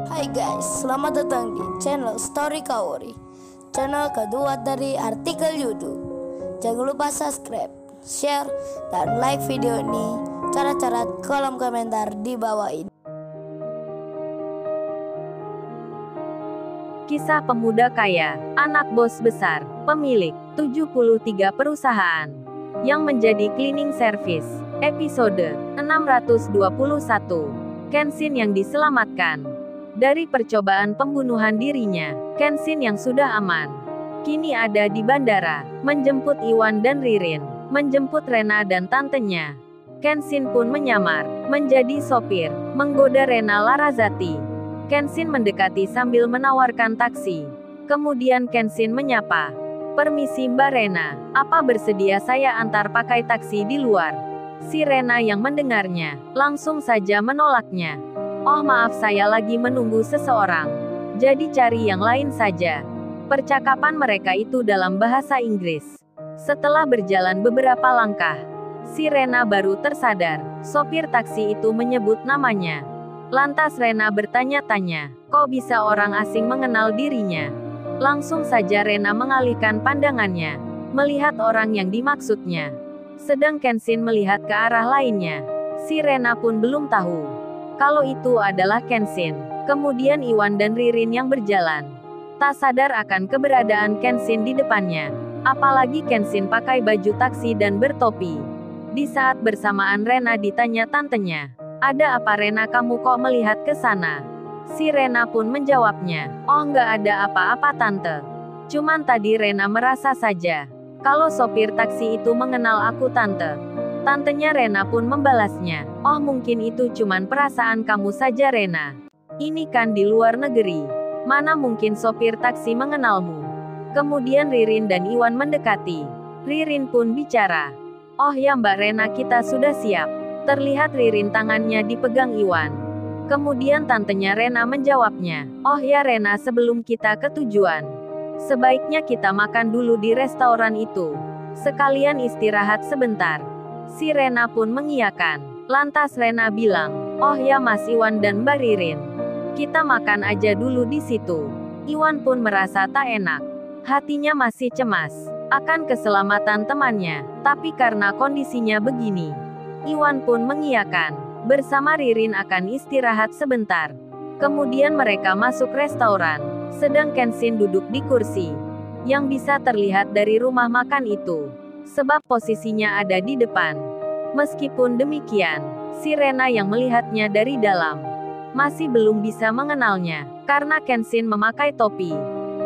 Hai guys, selamat datang di channel Story Kaori, channel kedua dari artikel YouTube. Jangan lupa subscribe, share, dan like video ini. Cara-cara kolom komentar di bawah ini. Kisah pemuda kaya, anak bos besar, pemilik 73 perusahaan, yang menjadi cleaning service. Episode 621. Kenshin yang diselamatkan dari percobaan pembunuhan dirinya. Kenshin yang sudah aman kini ada di bandara, menjemput Iwan dan Ririn, menjemput Rena dan tantenya. Kenshin pun menyamar menjadi sopir, menggoda Rena Larazati. Kenshin mendekati sambil menawarkan taksi. Kemudian Kenshin menyapa, "Permisi Mbak Rena, apa bersedia saya antar pakai taksi di luar?" Si Rena yang mendengarnya, langsung saja menolaknya. "Oh maaf, saya lagi menunggu seseorang. Jadi cari yang lain saja." Percakapan mereka itu dalam bahasa Inggris. Setelah berjalan beberapa langkah, si Rena baru tersadar, sopir taksi itu menyebut namanya. Lantas Rena bertanya-tanya, kok bisa orang asing mengenal dirinya? Langsung saja Rena mengalihkan pandangannya, melihat orang yang dimaksudnya. Sedang Kenshin melihat ke arah lainnya. Si Rena pun belum tahu kalau itu adalah Kenshin. Kemudian Iwan dan Ririn yang berjalan, tak sadar akan keberadaan Kenshin di depannya. Apalagi Kenshin pakai baju taksi dan bertopi. Di saat bersamaan Rena ditanya tantenya, "Ada apa Rena, kamu kok melihat ke sana?" Si Rena pun menjawabnya, "Oh nggak ada apa-apa tante. Cuman tadi Rena merasa saja kalau sopir taksi itu mengenal aku tante." Tantenya Rena pun membalasnya, "Oh mungkin itu cuman perasaan kamu saja Rena. Ini kan di luar negeri. Mana mungkin sopir taksi mengenalmu." Kemudian Ririn dan Iwan mendekati. Ririn pun bicara, "Oh ya Mbak Rena, kita sudah siap." Terlihat Ririn tangannya dipegang Iwan. Kemudian tantenya Rena menjawabnya, "Oh ya Rena, sebelum kita ke tujuan, sebaiknya kita makan dulu di restoran itu. Sekalian istirahat sebentar." Si Rena pun mengiyakan. Lantas Rena bilang, "Oh ya Mas Iwan dan Mbak Ririn, kita makan aja dulu di situ." Iwan pun merasa tak enak. Hatinya masih cemas akan keselamatan temannya, tapi karena kondisinya begini, Iwan pun mengiyakan. Bersama Ririn akan istirahat sebentar. Kemudian mereka masuk restoran. Sedang Kenshin duduk di kursi yang bisa terlihat dari rumah makan itu, sebab posisinya ada di depan. Meskipun demikian, si Rena yang melihatnya dari dalam masih belum bisa mengenalnya, karena Kenshin memakai topi,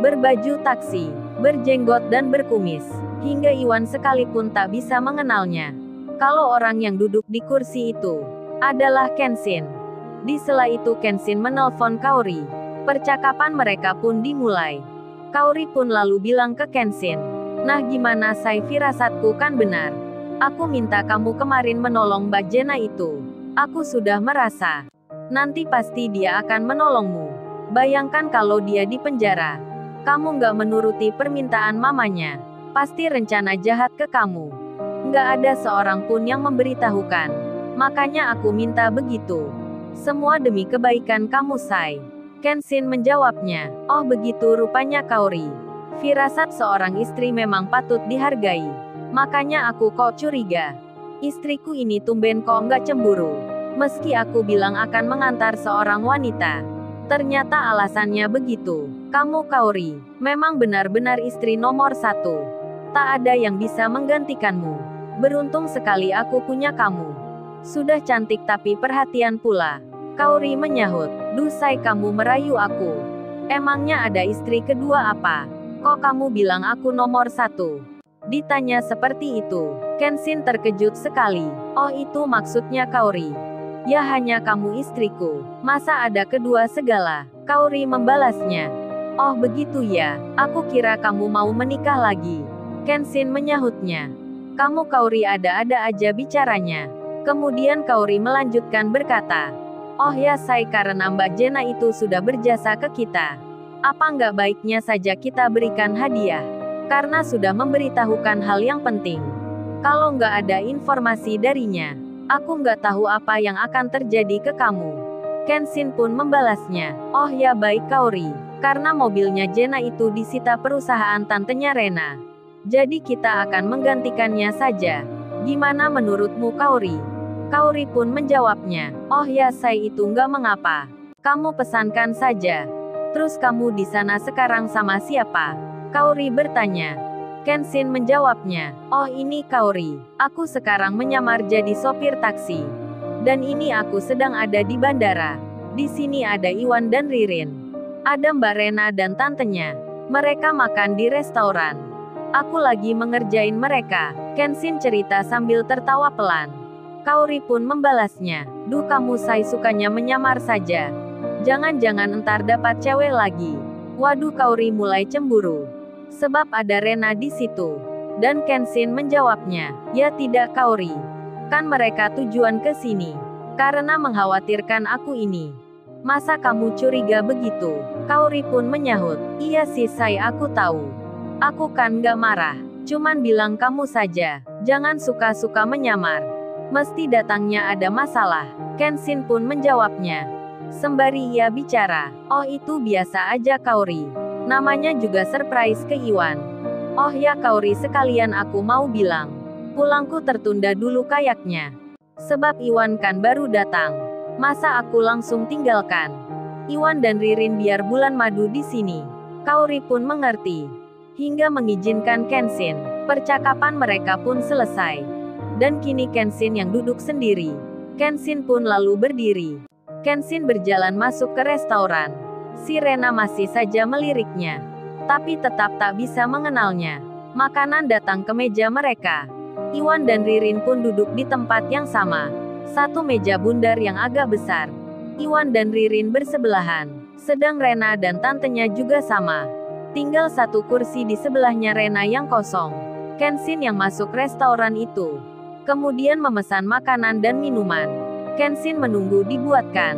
berbaju taksi, berjenggot dan berkumis. Hingga Iwan sekalipun tak bisa mengenalnya kalau orang yang duduk di kursi itu adalah Kenshin. Di sela itu Kenshin menelpon Kaori. Percakapan mereka pun dimulai. Kaori pun lalu bilang ke Kenshin, "Nah gimana Sai, firasatku kan benar. Aku minta kamu kemarin menolong Mbak Jena itu. Aku sudah merasa nanti pasti dia akan menolongmu. Bayangkan kalau dia di penjara. Kamu nggak menuruti permintaan mamanya. Pasti rencana jahat ke kamu. Nggak ada seorang pun yang memberitahukan. Makanya aku minta begitu. Semua demi kebaikan kamu Sai." Kenshin menjawabnya, "Oh begitu rupanya Kaori. Firasat seorang istri memang patut dihargai. Makanya aku kok curiga. Istriku ini tumben kok nggak cemburu. Meski aku bilang akan mengantar seorang wanita, ternyata alasannya begitu. Kamu Kaori, memang benar-benar istri nomor satu. Tak ada yang bisa menggantikanmu. Beruntung sekali aku punya kamu. Sudah cantik tapi perhatian pula." Kaori menyahut, "Duh Sai, kamu merayu aku. Emangnya ada istri kedua apa? Kok kamu bilang aku nomor satu?" Ditanya seperti itu, Kenshin terkejut sekali. "Oh itu maksudnya Kaori. Ya hanya kamu istriku. Masa ada kedua segala?" Kaori membalasnya, "Oh begitu ya, aku kira kamu mau menikah lagi." Kenshin menyahutnya, "Kamu Kaori ada-ada aja bicaranya." Kemudian Kaori melanjutkan berkata, "Oh ya Sai, karena Mbak Jena itu sudah berjasa ke kita, apa nggak baiknya saja kita berikan hadiah? Karena sudah memberitahukan hal yang penting. Kalau nggak ada informasi darinya, aku nggak tahu apa yang akan terjadi ke kamu." Kenshin pun membalasnya, "Oh ya baik Kaori, karena mobilnya Jenna itu disita perusahaan tantenya Rena. Jadi kita akan menggantikannya saja. Gimana menurutmu Kaori?" Kaori pun menjawabnya, "Oh ya Sai itu nggak mengapa. Kamu pesankan saja. Terus kamu di sana sekarang sama siapa?" Kaori bertanya. Kenshin menjawabnya, "Oh ini Kaori, aku sekarang menyamar jadi sopir taksi. Dan ini aku sedang ada di bandara. Di sini ada Iwan dan Ririn. Ada Mbak Rena dan tantenya. Mereka makan di restoran. Aku lagi mengerjain mereka." Kenshin cerita sambil tertawa pelan. Kaori pun membalasnya, "Duh kamu Sai sukanya menyamar saja. Jangan-jangan entar dapat cewek lagi." Waduh Kaori mulai cemburu. Sebab ada Rena di situ. Dan Kenshin menjawabnya, "Ya tidak Kaori. Kan mereka tujuan ke sini. Karena mengkhawatirkan aku ini. Masa kamu curiga begitu?" Kaori pun menyahut, "Iya sih Sai aku tahu. Aku kan gak marah. Cuman bilang kamu saja. Jangan suka-suka menyamar. Mesti datangnya ada masalah." Kenshin pun menjawabnya. Sembari ia bicara, "Oh itu biasa aja Kaori. Namanya juga surprise ke Iwan. Oh ya Kaori sekalian aku mau bilang. Pulangku tertunda dulu kayaknya. Sebab Iwan kan baru datang. Masa aku langsung tinggalkan Iwan dan Ririn biar bulan madu di sini." Kaori pun mengerti. Hingga mengizinkan Kenshin. Percakapan mereka pun selesai. Dan kini Kenshin yang duduk sendiri. Kenshin pun lalu berdiri. Kenshin berjalan masuk ke restoran. Si Rena masih saja meliriknya. Tapi tetap tak bisa mengenalnya. Makanan datang ke meja mereka. Iwan dan Ririn pun duduk di tempat yang sama. Satu meja bundar yang agak besar. Iwan dan Ririn bersebelahan. Sedang Rena dan tantenya juga sama. Tinggal satu kursi di sebelahnya Rena yang kosong. Kenshin yang masuk restoran itu. Kemudian memesan makanan dan minuman. Kenshin menunggu dibuatkan.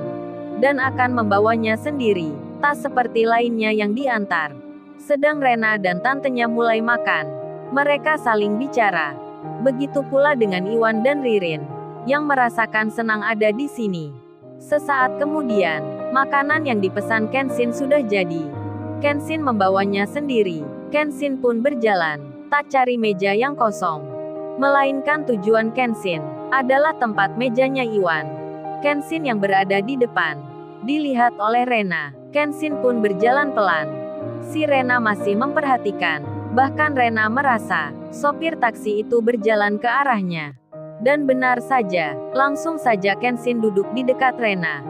Dan akan membawanya sendiri. Tak seperti lainnya yang diantar. Sedang Rena dan tantenya mulai makan. Mereka saling bicara. Begitu pula dengan Iwan dan Ririn. Yang merasakan senang ada di sini. Sesaat kemudian, makanan yang dipesan Kenshin sudah jadi. Kenshin membawanya sendiri. Kenshin pun berjalan. Tak cari meja yang kosong. Melainkan tujuan Kenshin adalah tempat mejanya Iwan. Kenshin yang berada di depan. Dilihat oleh Rena. Kenshin pun berjalan pelan. Si Rena masih memperhatikan. Bahkan Rena merasa sopir taksi itu berjalan ke arahnya. Dan benar saja, langsung saja Kenshin duduk di dekat Rena.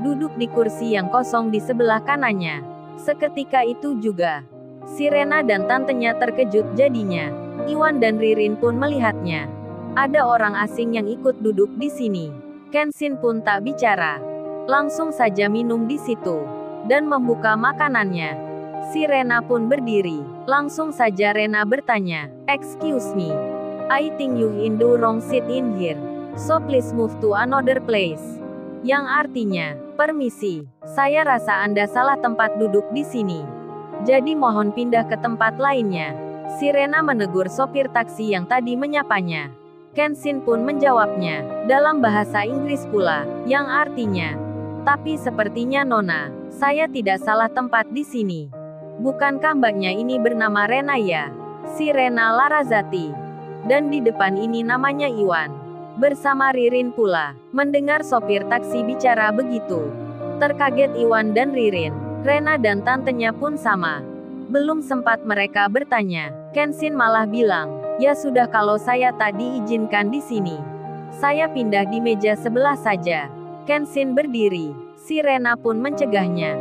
Duduk di kursi yang kosong di sebelah kanannya. Seketika itu juga, si Rena dan tantenya terkejut jadinya. Iwan dan Ririn pun melihatnya. Ada orang asing yang ikut duduk di sini. Kenshin pun tak bicara. Langsung saja minum di situ. Dan membuka makanannya. Si Rena pun berdiri. Langsung saja Rena bertanya, "Excuse me. I think you in the wrong seat in here. So please move to another place." Yang artinya, "Permisi, saya rasa Anda salah tempat duduk di sini. Jadi mohon pindah ke tempat lainnya." Si Rena menegur sopir taksi yang tadi menyapanya. Kenshin pun menjawabnya, dalam bahasa Inggris pula, yang artinya, "Tapi sepertinya Nona, saya tidak salah tempat di sini. Bukankah mbaknya ini bernama Rena ya?" Si Rena Larazati. Dan di depan ini namanya Iwan. Bersama Ririn pula. Mendengar sopir taksi bicara begitu. Terkaget Iwan dan Ririn. Rena dan tantenya pun sama. Belum sempat mereka bertanya. Kenshin malah bilang, "Ya sudah kalau saya tadi izinkan di sini. Saya pindah di meja sebelah saja." Kenshin berdiri. Si Rena pun mencegahnya.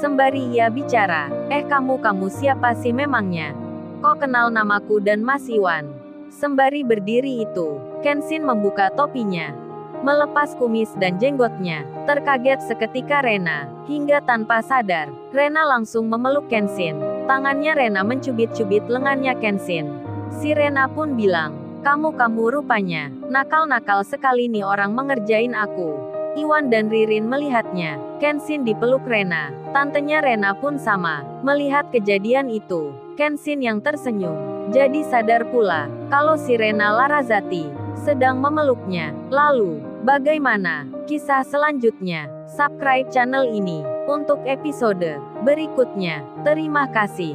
Sembari ia bicara, kamu siapa sih memangnya? Kok kenal namaku dan Mas Iwan?" Sembari berdiri itu, Kenshin membuka topinya. Melepas kumis dan jenggotnya. Terkaget seketika Rena. Hingga tanpa sadar, Rena langsung memeluk Kenshin. Tangannya Rena mencubit-cubit lengannya Kenshin. Si Rena pun bilang, Kamu rupanya. Nakal-nakal sekali nih orang mengerjain aku." Iwan dan Ririn melihatnya. Kenshin dipeluk Rena. Tantenya Rena pun sama. Melihat kejadian itu, Kenshin yang tersenyum. Jadi sadar pula, kalau si Rena Larazati sedang memeluknya. Lalu, bagaimana kisah selanjutnya? subscribe channel ini untuk episode berikutnya. Terima kasih.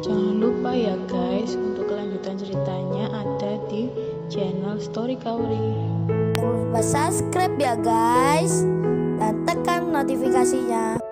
Jangan lupa ya guys, untuk kelanjutan ceritanya ada di channel Story Kauri. Jangan lupa subscribe ya guys, dan tekan notifikasinya.